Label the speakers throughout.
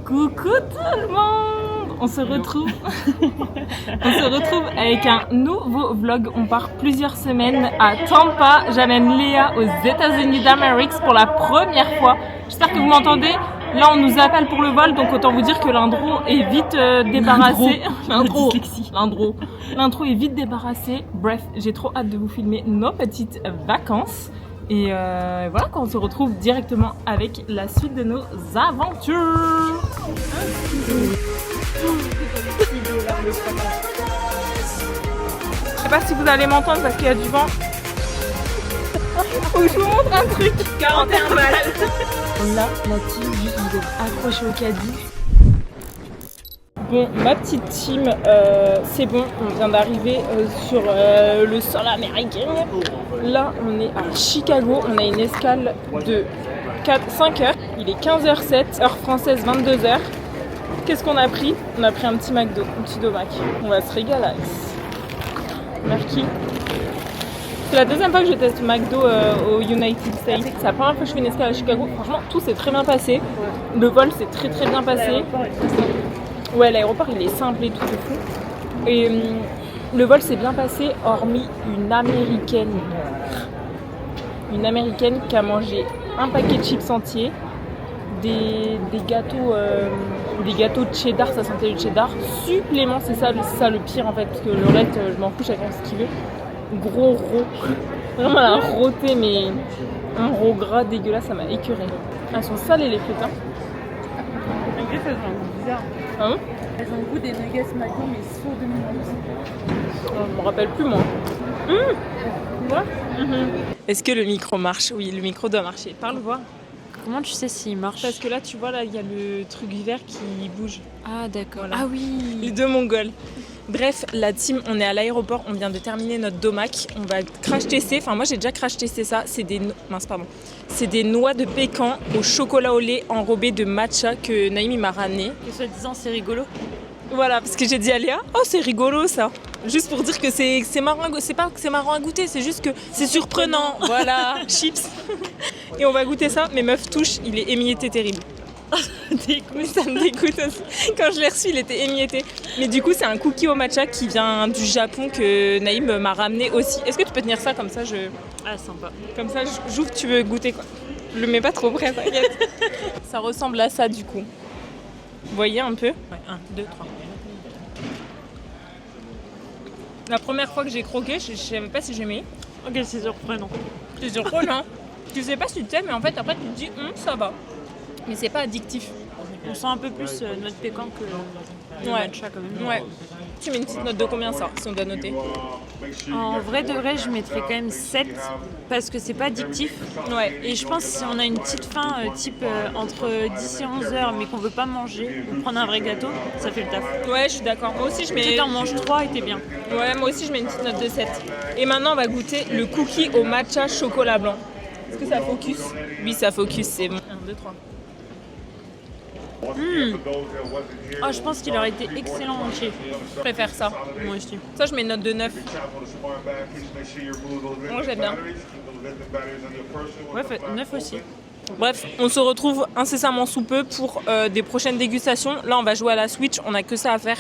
Speaker 1: Coucou tout le monde. On se retrouve avec un nouveau vlog. On part plusieurs semaines à Tampa. J'amène Léa aux États-Unis d'Amérique pour la première fois. J'espère que vous m'entendez. Là, on nous appelle pour le vol, donc autant vous dire que l'intro est vite débarrassé. L'intro est vite débarrassée. Bref, j'ai trop hâte de vous filmer nos petites vacances. Et voilà, quand on se retrouve directement avec la suite de nos aventures. Je sais pas si vous allez m'entendre parce qu'il y a du vent. Faut que je vous montre un truc. 41 balles. Là, la team, juste vous êtes accrochés au caddie. Bon, ma petite team, c'est bon, on vient d'arriver sur le sol américain. Là, on est à Chicago, on a une escale de 5 heures. Il est 15h07, heure française 22h. Qu'est-ce qu'on a pris? On a pris un petit McDo, un petit domac. On va se régaler. Merci. C'est la deuxième fois que je teste McDo au United States. C'est la première fois que je fais une escale à Chicago. Franchement, tout s'est très bien passé. Le vol s'est très très bien passé. Ouais, l'aéroport il est simple et tout, c'est fou. Et le vol s'est bien passé, hormis une américaine qui a mangé un paquet de chips entiers, des gâteaux de cheddar, ça sentait le cheddar, supplément, c'est ça le pire en fait, parce que le reste, je m'en fous, chacun ce qu'il veut. Gros rot, vraiment un roté, mais un rot gras dégueulasse, ça m'a écœuré. Elles sont salées les frites, hein.
Speaker 2: Elles ont un goût bizarre.
Speaker 1: Ah bon?
Speaker 2: Elles ont le goût des nuggets McDo mais sur 2012.
Speaker 1: Je me rappelle plus moi. Est-ce que le micro marche? Oui, le micro doit marcher. Parle voir.
Speaker 2: Comment tu sais s'il marche?
Speaker 1: Parce que là, tu vois, là, il y a le truc vert qui bouge.
Speaker 2: Ah d'accord.
Speaker 1: Voilà.
Speaker 2: Ah oui.
Speaker 1: Les deux Mongols. Bref, la team, on est à l'aéroport, on vient de terminer notre domac. On va crash tester. Enfin, moi, j'ai déjà crash testé ça. C'est des noix de pécan au chocolat au lait enrobées de matcha que Naïm m'a ramené.
Speaker 2: Et soi-disant, c'est rigolo.
Speaker 1: Voilà, parce que j'ai dit à Léa, oh c'est rigolo ça. Juste pour dire que c'est marrant, c'est pas que c'est marrant à goûter, c'est juste que c'est surprenant. Voilà, chips. Et on va goûter ça, mais meuf touche, il est émietté terrible. Mais ça me dégoûte aussi. Quand je l'ai reçu, il était émietté. Mais du coup, c'est un cookie au matcha qui vient du Japon que Naïm m'a ramené aussi. Est-ce que tu peux tenir ça comme ça
Speaker 2: Ah sympa.
Speaker 1: Comme ça, j'ouvre, tu veux goûter quoi. Je le mets pas trop près, t'inquiète. Ça ressemble à ça du coup. Vous voyez un peu?
Speaker 2: Ouais, 1, 2, 3.
Speaker 1: La première fois que j'ai croqué, je savais pas si j'aimais.
Speaker 2: Ok, c'est surprenant.
Speaker 1: C'est surprenant. Tu sais pas si tu aimes, mais en fait après tu te dis ça va. Mais c'est pas addictif.
Speaker 2: On sent un peu plus notre pécan que le matcha quand même.
Speaker 1: Ouais. Tu mets une petite note de combien ça, si on doit noter?
Speaker 2: En vrai de vrai, je mettrais quand même 7 parce que c'est pas addictif.
Speaker 1: Ouais.
Speaker 2: Et je pense que si on a une petite faim entre 10 et 11 heures mais qu'on veut pas manger ou prendre un vrai gâteau, ça fait le taf.
Speaker 1: Ouais, je suis d'accord. Moi aussi je mets...
Speaker 2: Peut-être en manges 3 et t'es bien.
Speaker 1: Ouais, moi aussi je mets une petite note de 7. Et maintenant on va goûter le cookie au matcha chocolat blanc. Est-ce que ça focus? Oui, ça focus, c'est bon. 1, 2, 3.
Speaker 2: Oh, je pense qu'il aurait été excellent entier.
Speaker 1: Je préfère ça.
Speaker 2: Moi aussi.
Speaker 1: Ça, je mets une note de 9. Moi, j'aime bien.
Speaker 2: Ouais, 9 aussi.
Speaker 1: Bref, on se retrouve incessamment sous peu pour des prochaines dégustations. Là, on va jouer à la Switch, on a que ça à faire.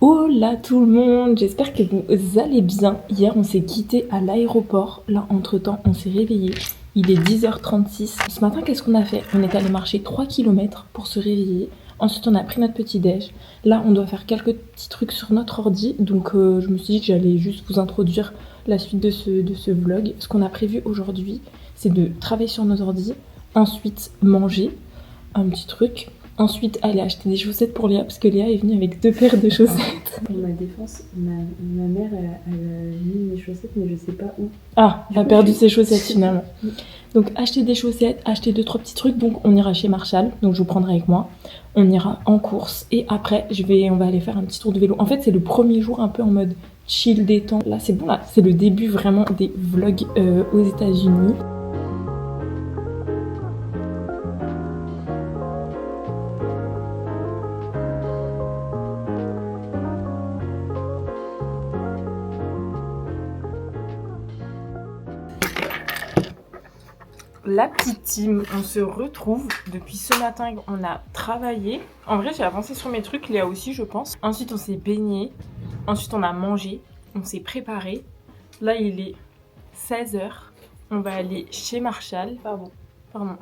Speaker 1: Hola tout le monde, j'espère que vous allez bien. Hier, on s'est quitté à l'aéroport. Là, entre-temps, on s'est réveillé. Il est 10h36. Ce matin, qu'est-ce qu'on a fait? On est allé marcher 3 km pour se réveiller. Ensuite, on a pris notre petit déj. Là, on doit faire quelques petits trucs sur notre ordi. Donc, je me suis dit que j'allais juste vous introduire la suite de ce vlog. Ce qu'on a prévu aujourd'hui, c'est de travailler sur nos ordis. Ensuite, manger un petit truc. Ensuite, aller acheter des chaussettes pour Léa, parce que Léa est venue avec 2 paires de chaussettes.
Speaker 3: Pour ma défense, ma mère a mis mes chaussettes, mais je sais pas où.
Speaker 1: Ah, elle a perdu ses chaussettes finalement. Donc, acheter des chaussettes, acheter 2-3 petits trucs. Donc, on ira chez Marshall, donc je vous prendrai avec moi. On ira en course et après, on va aller faire un petit tour de vélo. En fait, c'est le premier jour un peu en mode chill, détente. Là, c'est bon, là, c'est le début vraiment des vlogs aux États-Unis. la petite team, on se retrouve. Depuis ce matin, on a travaillé. En vrai, j'ai avancé sur mes trucs, Léa aussi, je pense. Ensuite, on s'est baigné. Ensuite, on a mangé. On s'est préparé. Là, il est 16h. On va aller chez Marshall. Pardon.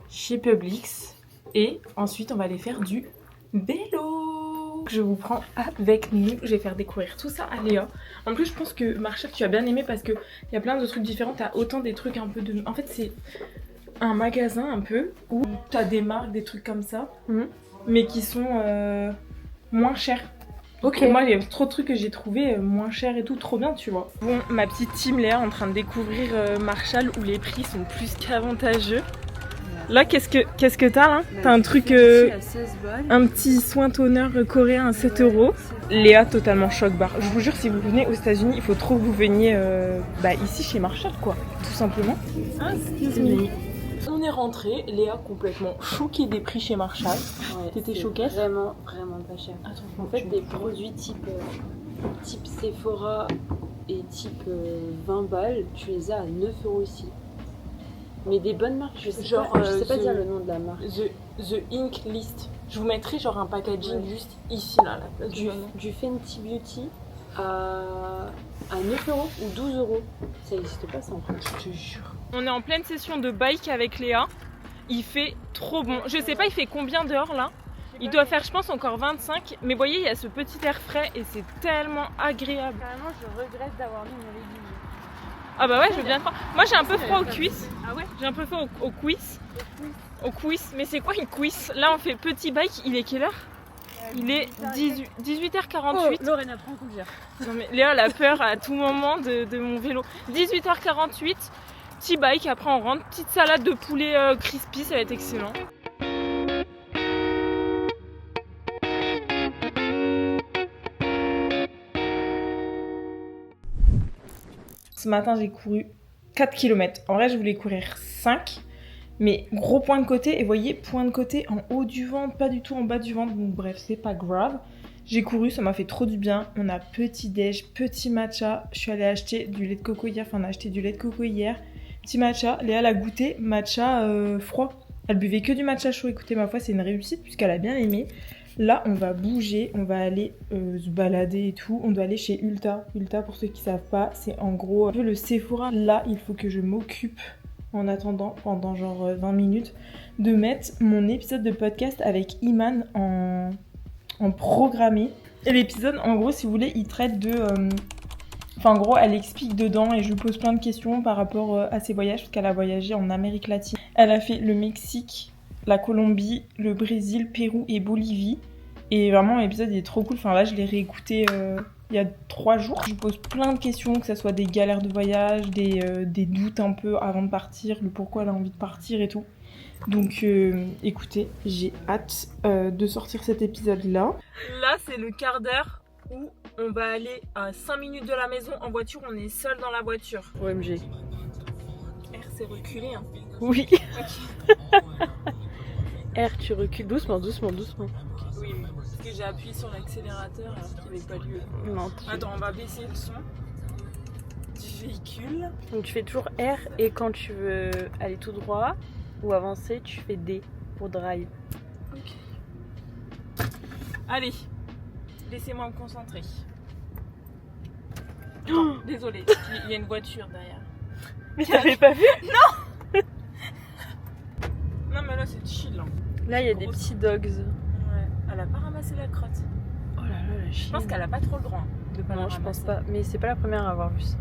Speaker 1: Chez Publix. Et ensuite, on va aller faire du vélo. Je vous prends avec nous. Je vais faire découvrir tout ça à Léa. En plus, je pense que Marshall, tu as bien aimé parce qu'il y a plein de trucs différents. T'as autant des trucs un peu de... En fait, c'est un magasin un peu où t'as des marques, des trucs comme ça, mais qui sont moins chers. Ok. Moi, il y a trop de trucs que j'ai trouvé moins chers et tout, trop bien, tu vois. Bon, ma petite team Léa en train de découvrir Marshall où les prix sont plus qu'avantageux. Là, qu'est-ce que t'as là? T'as un truc, un petit soin toner coréen à 7 €. Léa totalement choc barre. Je vous jure, si vous venez aux États-Unis, il faut trop que vous veniez ici chez Marshall, quoi, tout simplement. Ah, excuse me. On est rentré, Léa complètement choquée des prix chez Marshall. Ouais, t'étais choquée?
Speaker 3: Vraiment pas cher.
Speaker 1: Attends,
Speaker 3: en fait, des produits type Sephora et type 20 balles, tu les as à 9 € ici. Mais des bonnes marques, je sais pas dire le nom de la marque. The Ink List. Je vous mettrai genre un packaging juste ici là. Du Fenty Beauty à 9 € ou 12 €. Ça n'existe pas ça en France.
Speaker 1: Je te jure. On est en pleine session de bike avec Léa. Il fait trop bon. Je sais pas il fait combien dehors là. Il doit faire je pense encore 25. Mais voyez il y a ce petit air frais et c'est tellement agréable.
Speaker 2: Carrément je regrette d'avoir mis mon legging.
Speaker 1: Ah bah ouais, je veux bien croire. Moi j'ai un peu froid aux cuisses. Ah ouais? J'ai un peu froid aux cuisses. Aux cuisses. Mais c'est quoi une cuisse? Là on fait petit bike, il est quelle heure? Il est 18h48.
Speaker 2: Oh, Lorena, prends un coup de gire.
Speaker 1: Non mais Léa elle a peur à tout moment de mon vélo. 18h48, petit bike, après on rentre. Petite salade de poulet crispy, ça va être excellent. Ce matin, j'ai couru 4 km. En vrai, je voulais courir 5. Mais gros point de côté. Et vous voyez, point de côté en haut du ventre, pas du tout en bas du ventre. Donc bref, c'est pas grave. J'ai couru, ça m'a fait trop du bien. On a petit déj, petit matcha. Je suis allée acheter du lait de coco hier. Enfin, on a acheté du lait de coco hier. Petit matcha. Léa l'a goûté. Matcha froid. Elle buvait que du matcha chaud. Écoutez, ma foi, c'est une réussite puisqu'elle a bien aimé. Là, on va bouger, on va aller se balader et tout. On doit aller chez Ulta. Ulta, pour ceux qui savent pas, c'est en gros un peu le Sephora. Là, il faut que je m'occupe, en attendant, pendant genre 20 minutes, de mettre mon épisode de podcast avec Iman en programmé. Et l'épisode, en gros, si vous voulez, il traite de... Enfin, en gros, elle explique dedans et je lui pose plein de questions par rapport à ses voyages, parce qu'elle a voyagé en Amérique latine. Elle a fait le Mexique, la Colombie, le Brésil, Pérou et Bolivie. Et vraiment l'épisode il est trop cool. Enfin là je l'ai réécouté il y a 3 jours. Je lui pose plein de questions, que ça soit des galères de voyage, des doutes un peu avant de partir, le pourquoi elle a envie de partir et tout. Donc écoutez, j'ai hâte de sortir cet épisode là. Là c'est le quart d'heure où on va aller à 5 minutes de la maison en voiture. On est seul dans la voiture.
Speaker 2: OMG.
Speaker 1: R c'est reculé hein.
Speaker 2: Oui.
Speaker 1: Okay.
Speaker 2: R tu recules doucement.
Speaker 1: Oui, parce que j'ai appuyé sur l'accélérateur alors qu'il n'y avait pas lieu.
Speaker 2: Non,
Speaker 1: Attends, on va baisser le son du véhicule.
Speaker 2: Donc tu fais toujours R et quand tu veux aller tout droit ou avancer, tu fais D pour drive.
Speaker 1: Ok. Allez, laissez-moi me concentrer. Oh, désolée, il y a une voiture derrière.
Speaker 2: Mais t'avais pas vu?
Speaker 1: Non. Non mais là c'est chill. Hein.
Speaker 2: Là il y a des petits dogs.
Speaker 1: Ouais. Elle a pas ramassé la crotte.
Speaker 2: Oh là là, la chienne.
Speaker 1: Je pense qu'elle a pas trop le droit de pas la ramasser.
Speaker 2: Non, je pense pas. Mais c'est pas la première à avoir vu ça.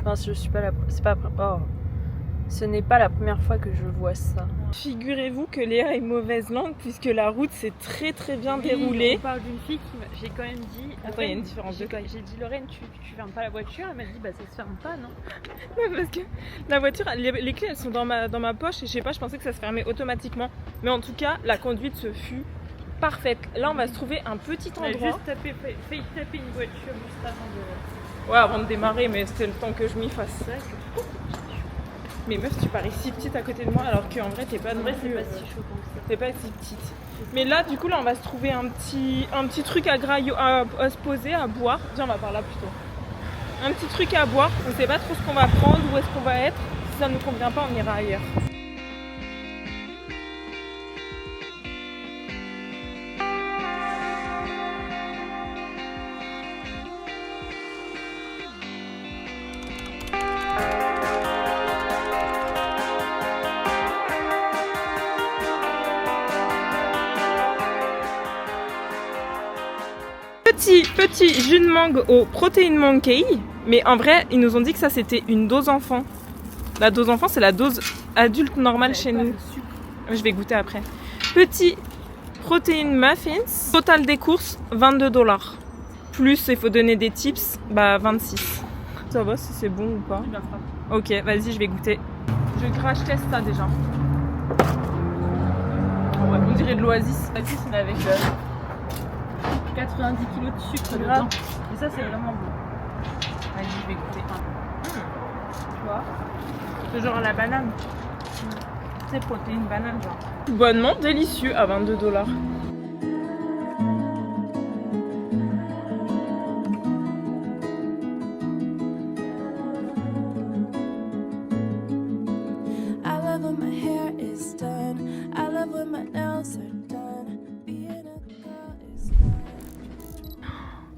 Speaker 2: Enfin, je suis pas la. C'est pas. Oh. Ce n'est pas la première fois que je vois ça.
Speaker 1: Figurez-vous que Léa est mauvaise langue puisque la route s'est très très bien déroulée.
Speaker 2: On parle d'une fille qui j'ai quand même dit.
Speaker 1: Attends, il y a une différence de taille.
Speaker 2: J'ai dit Lorraine, tu fermes pas la voiture. Elle m'a dit bah ça se ferme pas, non?
Speaker 1: Ouais, parce que la voiture, les clés elles sont dans ma poche et je sais pas, je pensais que ça se fermait automatiquement. Mais en tout cas, la conduite se fut parfaite. Là, on va se trouver un petit endroit.
Speaker 2: Juste taper une voiture juste avant de.
Speaker 1: Ouais, avant de démarrer, mais c'était le temps que je m'y fasse. Mais meuf, tu parais si petite à côté de moi alors qu'en vrai, t'es pas non plus.
Speaker 2: C'est pas si chaud comme ça.
Speaker 1: T'es pas si petite. Mais là, du coup, là, on va se trouver un petit truc à se poser, à boire. Viens, on va par là plutôt. Un petit truc à boire. On sait pas trop ce qu'on va prendre, où est-ce qu'on va être. Si ça nous convient pas, on ira ailleurs. Petit jus de mangue au Protein Monkey. Mais en vrai, ils nous ont dit que ça c'était une dose enfant. La dose enfant, c'est la dose adulte normale chez nous. Je vais goûter après. Petit Protein Muffins. Total des courses, 22$. Plus, il faut donner des tips, bah 26. Ça va si c'est bon ou pas? Ok, vas-y, je vais goûter. Je crash test ça déjà. On dirait de l'oasis.
Speaker 2: La cuisse, on est avec 90 kg de sucre dedans. Et ça, c'est vraiment bon.
Speaker 1: Vas-y, je vais goûter. Tu vois? C'est genre la banane. C'est protéine banane, genre. Bonnement délicieux à 22$.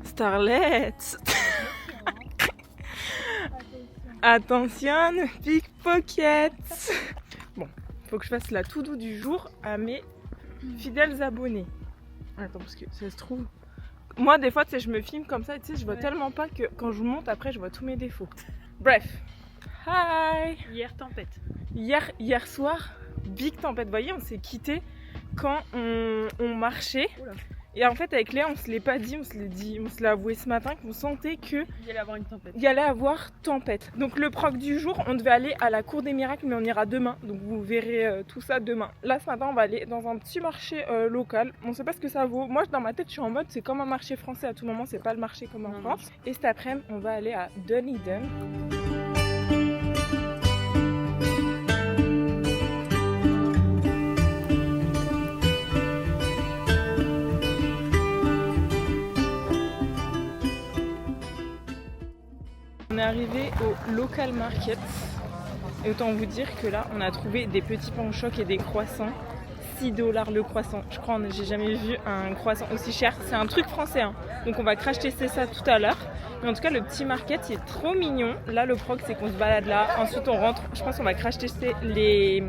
Speaker 1: Starlet. Attention, pickpocket. Bon, faut que je fasse la to-do du jour à mes fidèles abonnés. Attends, parce que ça se trouve... Moi, des fois, tu sais, je me filme comme ça, tu sais, je vois tellement pas que quand je vous monte, après, je vois tous mes défauts. Bref. Hi.
Speaker 2: Hier, tempête.
Speaker 1: Hier soir, big tempête. Vous voyez, on s'est quitté quand on marchait. Oula. Et en fait, avec Léa, on se l'est pas dit, on se l'a avoué ce matin qu'on sentait que
Speaker 2: il y allait avoir une tempête.
Speaker 1: Il y allait avoir tempête. Donc le proc du jour, on devait aller à la Cour des Miracles, mais on ira demain. Donc vous verrez tout ça demain. Là, ce matin, on va aller dans un petit marché local. On sait pas ce que ça vaut. Moi, dans ma tête, je suis en mode, c'est comme un marché français à tout moment. C'est pas le marché comme en France. Et cet après-midi, on va aller à Dunedin. On est arrivé au local market et autant vous dire que là on a trouvé des petits pains au choc et des croissants. 6$ le croissant. Je crois que j'ai jamais vu un croissant aussi cher. C'est un truc français hein. Donc on va crash tester ça tout à l'heure. Mais en tout cas le petit market il est trop mignon. Là le proc c'est qu'on se balade là. Ensuite on rentre. Je pense qu'on va crash tester les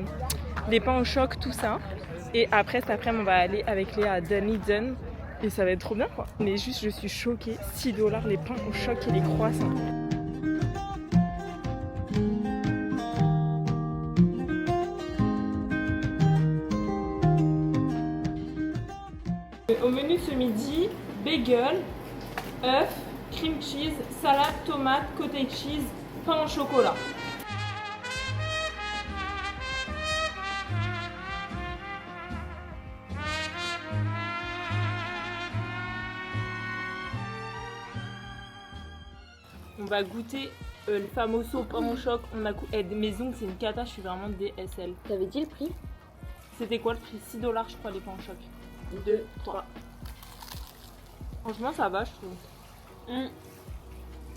Speaker 1: pains au choc, tout ça. Et après cet après-midi on va aller avec Léa à Dunedin. Et ça va être trop bien quoi. Mais juste je suis choquée. 6$ les pains au choc et les croissants. Au menu ce midi, bagel, œuf, cream cheese, salade, tomate, cottage cheese, pain au chocolat. On va goûter le famoso pain au choc. On a mes ongles, c'est une cata, je suis vraiment DSL.
Speaker 3: T'avais dit le prix?
Speaker 1: C'était quoi le prix? 6$ je crois les pains au choc.
Speaker 3: 2, 3.
Speaker 1: Franchement ça va je trouve.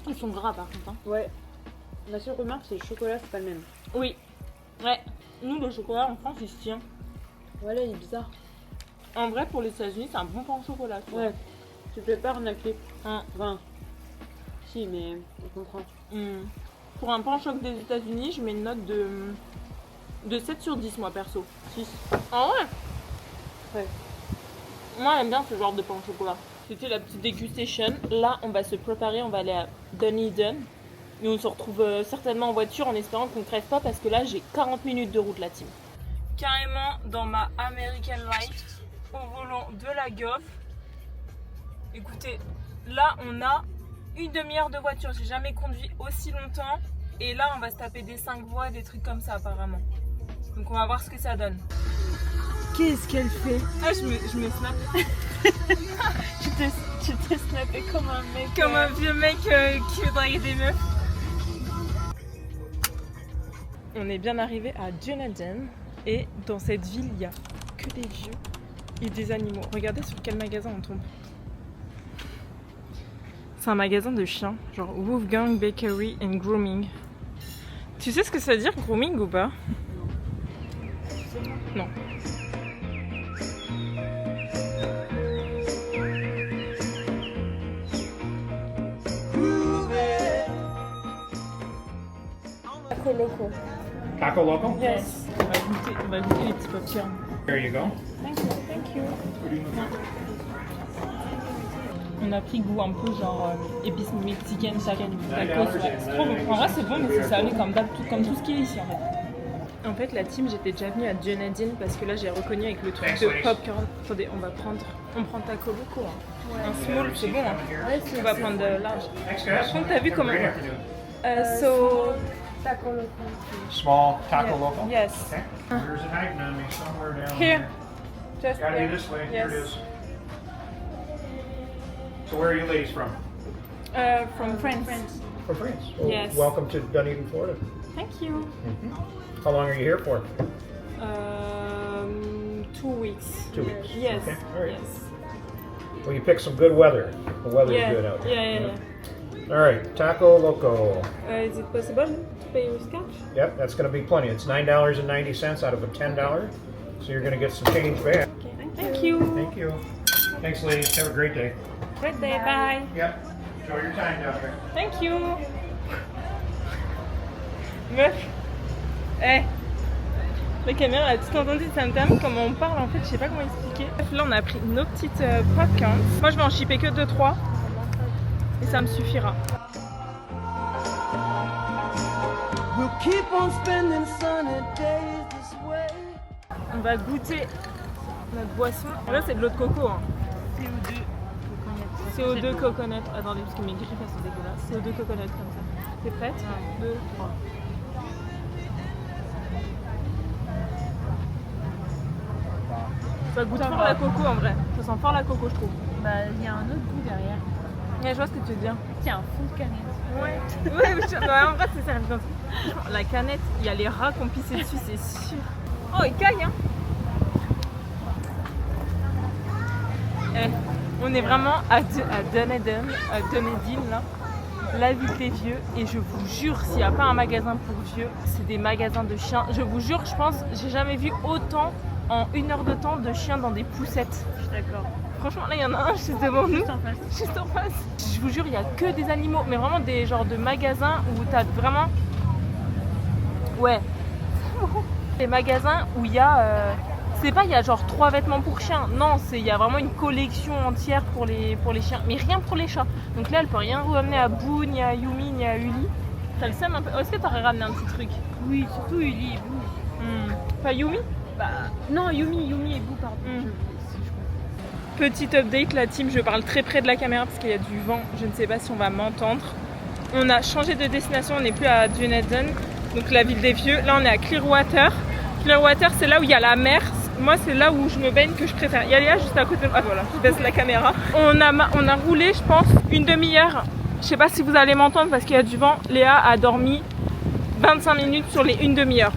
Speaker 1: Ils sont gras par contre hein.
Speaker 3: Ouais. La seule remarque c'est le chocolat c'est pas le même.
Speaker 1: Oui. Ouais. Nous le chocolat en France il se tient.
Speaker 3: Voilà il est bizarre.
Speaker 1: En vrai pour les États-Unis c'est un bon pain au chocolat.
Speaker 3: Ouais. Tu peux pas arnaquer.
Speaker 1: Hein.
Speaker 3: Enfin. Si mais on comprend.
Speaker 1: Pour un pain au choc des États-Unis je mets une note de 7 sur 10 moi perso. 6. Ah ouais.
Speaker 3: Ouais.
Speaker 1: Moi j'aime bien ce genre de pain au chocolat. C'était la petite dégustation. Là on va se préparer, on va aller à Dunedin. Et on se retrouve certainement en voiture en espérant qu'on ne crève pas parce que là j'ai 40 minutes de route la team. Carrément dans ma American Life au volant de la Goff. Écoutez, là on a une demi-heure de voiture. J'ai jamais conduit aussi longtemps. Et là on va se taper des 5 voies, des trucs comme ça apparemment. Donc on va voir ce que ça donne. Qu'est-ce qu'elle fait? Ah je me snap.
Speaker 2: Tu t'es snappé comme un mec.
Speaker 1: Comme un vieux mec qui veut draguer des meufs. On est bien arrivé à Dunedin. Et dans cette ville il n'y a que des vieux et des animaux. Regardez sur quel magasin on tombe. C'est un magasin de chiens. Genre Wolfgang Bakery and Grooming. Tu sais ce que ça veut dire grooming ou pas? Non. Taco Loco.
Speaker 4: Taco Loco?
Speaker 1: Yes. On va goûter les petits popcorn.
Speaker 4: There you go.
Speaker 1: Thank you. On a pris goût un peu genre épices mexicaines, tacos. C'est trop bon. En vrai, c'est bon, mais c'est salé comme tout ce qui est ici en fait. En fait, la team, j'étais déjà venue à Dunedin parce que là, j'ai reconnu avec le truc de popcorn. Attendez, on prend taco loco. Hein. Ouais. Un small, c'est bon. Hein. Ouais, on va prendre de large. Par contre, t'as vu comment so taco loco.
Speaker 4: Small taco local?
Speaker 1: Yes.
Speaker 4: Okay. There's an item on me somewhere down
Speaker 1: Here.
Speaker 4: there.
Speaker 1: Just
Speaker 4: Gotta
Speaker 1: there.
Speaker 4: be this way.
Speaker 1: Yes.
Speaker 4: Here it is. So where are you ladies from?
Speaker 1: From France.
Speaker 4: From France. Well,
Speaker 1: Yes.
Speaker 4: Welcome to Dunedin, Florida.
Speaker 1: Thank you.
Speaker 4: How long are you here for?
Speaker 1: 2 weeks.
Speaker 4: 2 weeks.
Speaker 1: Yes.
Speaker 4: Okay. All right.
Speaker 1: Yes.
Speaker 4: Well, you picked some good weather. The weather's
Speaker 1: Yeah.
Speaker 4: good out here.
Speaker 1: Yeah.
Speaker 4: All right, taco loco.
Speaker 1: Is it possible to pay with cash?
Speaker 4: Yep, that's going to be plenty. It's $9.90 out of a $10, so you're going to get some change back.
Speaker 1: Okay. Thank you.
Speaker 4: Thank you. Thanks, ladies. Have a great day.
Speaker 1: Great day. Bye.
Speaker 4: Yep. Enjoy your time down there.
Speaker 1: Thank you. Meuf. Eh. La caméra a tout entendu, ça me termine comment on parle en fait, je sais pas comment expliquer. Là on a pris nos petites popcorns. Moi je vais en shipper que 2-3 et ça me suffira.
Speaker 5: We'll keep on spending sunny days this way.
Speaker 1: On va goûter notre boisson. Là c'est de l'eau de coco. Hein. CO2 coconut. Attendez parce que mes griffes elles sont dégueulasses. CO2 coconut comme ça. T'es prête 2, 3. Ça goûte fort la coco en vrai. Ça sent fort la coco je trouve.
Speaker 2: Bah, il y a un autre goût derrière.
Speaker 1: Ouais, je vois ce que tu veux dire.
Speaker 2: Tiens, un fond de canette.
Speaker 1: Ouais. Ouais, en vrai c'est sérieux. La canette, il y a les rats qui ont pissé dessus, c'est sûr. Oh, il caille hein. Eh, on est vraiment à Dunedin là. La ville des vieux, et je vous jure, s'il n'y a pas un magasin pour vieux, c'est des magasins de chiens. Je vous jure, je pense, j'ai jamais vu autant en 1 heure de temps de chiens dans des poussettes.
Speaker 2: Je suis d'accord.
Speaker 1: Franchement, là, il y en a un juste devant nous.
Speaker 2: Juste en face.
Speaker 1: Juste en face. Je vous jure, il n'y a que des animaux, mais vraiment des genres de magasins où tu as vraiment. Ouais. Des magasins où il y a. C'est pas, il y a genre 3 vêtements pour chiens. Non, il y a vraiment une collection entière pour les chiens, mais rien pour les chats. Donc là, elle peut rien ramener à Boo, ni à Yumi, ni à Uli. T'as le seum un peu. Oh, est-ce que t'aurais ramené un petit truc?
Speaker 2: Oui, surtout Uli et Boo.
Speaker 1: Pas Yumi?
Speaker 2: Bah, non, Yumi et Boo, pardon.
Speaker 1: Petite update, la team, je parle très près de la caméra parce qu'il y a du vent. Je ne sais pas si on va m'entendre. On a changé de destination, on n'est plus à Dunedin, donc la ville des vieux. Là, on est à Clearwater. Clearwater, c'est là où il y a la mer. Moi, c'est là où je me baigne que je préfère. Il y a Léa juste à côté. Ah voilà, je baisse la caméra. On a roulé, je pense, une demi-heure. Je sais pas si vous allez m'entendre parce qu'il y a du vent. Léa a dormi 25 minutes sur les 1 demi-heure.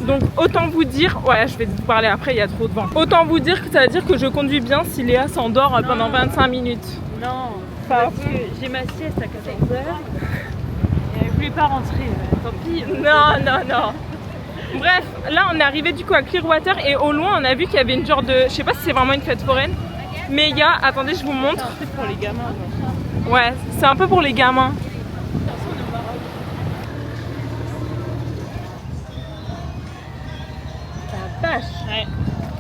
Speaker 1: Donc autant vous dire, ouais, je vais vous parler après, il y a trop de vent. Autant vous dire que ça veut dire que je conduis bien si Léa s'endort pendant 25 minutes.
Speaker 2: Non,
Speaker 1: Pardon.
Speaker 2: parce que j'ai ma sieste à 14h et elle voulait pas rentrer. Tant pis.
Speaker 1: Non. Bref, là on est arrivé du coup à Clearwater et au loin on a vu qu'il y avait une genre de, je sais pas si c'est vraiment une fête foraine, mais il y a, attendez je vous montre.
Speaker 2: C'est pour les gamins.
Speaker 1: Ouais, c'est un peu pour les gamins. La vache. Ouais.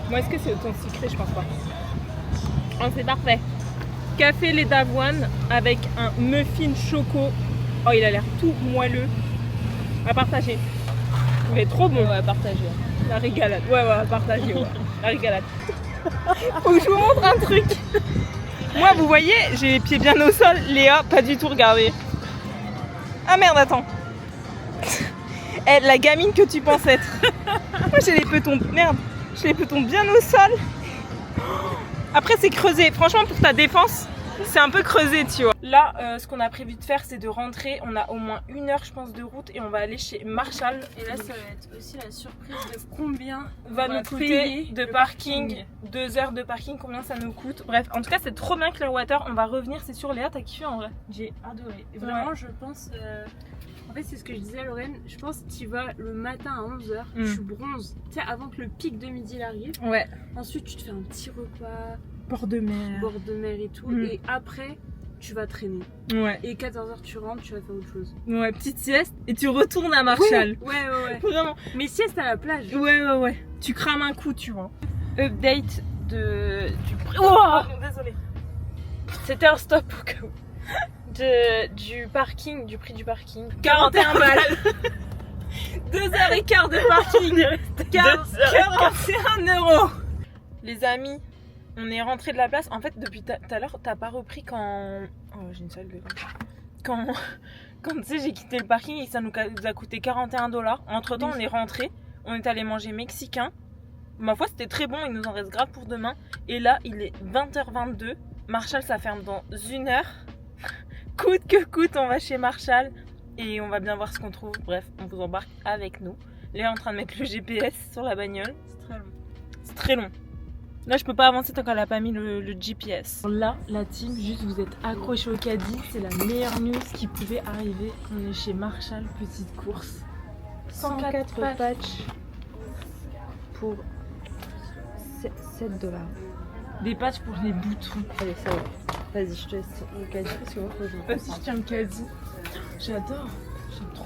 Speaker 1: Moi est-ce que c'est autant sucré? Je pense pas. Oh, c'est parfait. Café lait d'avoine avec un muffin choco. Oh il a l'air tout moelleux. À partager. Mais trop bon.
Speaker 2: Ouais, partager.
Speaker 1: La régalade. Ouais, à partager. Ouais. La régalade. Faut que je vous montre un truc. Moi, vous voyez, j'ai les pieds bien au sol. Léa, pas du tout, regardez. Ah merde, attends. La gamine que tu penses être. Moi, j'ai les petons. Merde. J'ai les petons bien au sol. Après, c'est creusé. Franchement, pour ta défense, c'est un peu creusé, tu vois. Là, ce qu'on a prévu de faire, c'est de rentrer. On a au moins 1 heure, je pense, de route et on va aller chez Marshall.
Speaker 3: Et là, ça va être aussi la surprise de combien
Speaker 1: va nous coûter de parking. 2 heures de parking, combien ça nous coûte. Bref, en tout cas, c'est trop bien Clearwater. On va revenir, c'est sûr. Léa, t'as kiffé en vrai?
Speaker 3: J'ai adoré. Vraiment, je pense. En fait, c'est ce que je disais à Lorraine. Je pense que tu vas le matin à 11h, tu bronzes. Tu sais, avant que le pic de midi il arrive.
Speaker 1: Ouais.
Speaker 3: Ensuite, tu te fais un petit repas.
Speaker 1: Bord de mer.
Speaker 3: Bord de mer et tout. Et après, tu vas traîner.
Speaker 1: Ouais.
Speaker 3: Et 14h, tu rentres, tu vas faire autre chose.
Speaker 1: Ouais, petite sieste et tu retournes à Marshall.
Speaker 3: Ouais.
Speaker 1: Vraiment.
Speaker 3: Mais sieste à la plage.
Speaker 1: Ouais. Tu crames un coup, tu vois. Update du prix. Oh, désolée. C'était un stop au cas où. Du parking, du prix du parking. 41 balles. 2h15 de parking. 41 euros. Les amis, on est rentré de la place. En fait, depuis tout à l'heure, t'as pas repris quand. Oh, j'ai une sale gueule. Quand tu sais, j'ai quitté le parking et ça nous a coûté 41 $. Entre temps, on est rentré. On est allé manger mexicain. Ma foi, c'était très bon. Il nous en reste grave pour demain. Et là, il est 20h22. Marshall, ça ferme dans 1 heure. Coûte que coûte, on va chez Marshall. Et on va bien voir ce qu'on trouve. Bref, on vous embarque avec nous. Léa est en train de mettre le GPS sur la bagnole.
Speaker 2: C'est très long.
Speaker 1: C'est très long. Là, je peux pas avancer tant qu'elle a pas mis le GPS. Là, la team, juste vous êtes accrochés au caddie. C'est la meilleure news qui pouvait arriver. On est chez Marshall, petite course. 104 patchs
Speaker 3: Pour 7 $.
Speaker 1: Des patchs pour les boutons.
Speaker 3: Allez, ça va. Vas-y, je te laisse le caddie parce que moi, faut que je
Speaker 1: Vas-y, je tiens le caddie. J'adore. J'aime trop.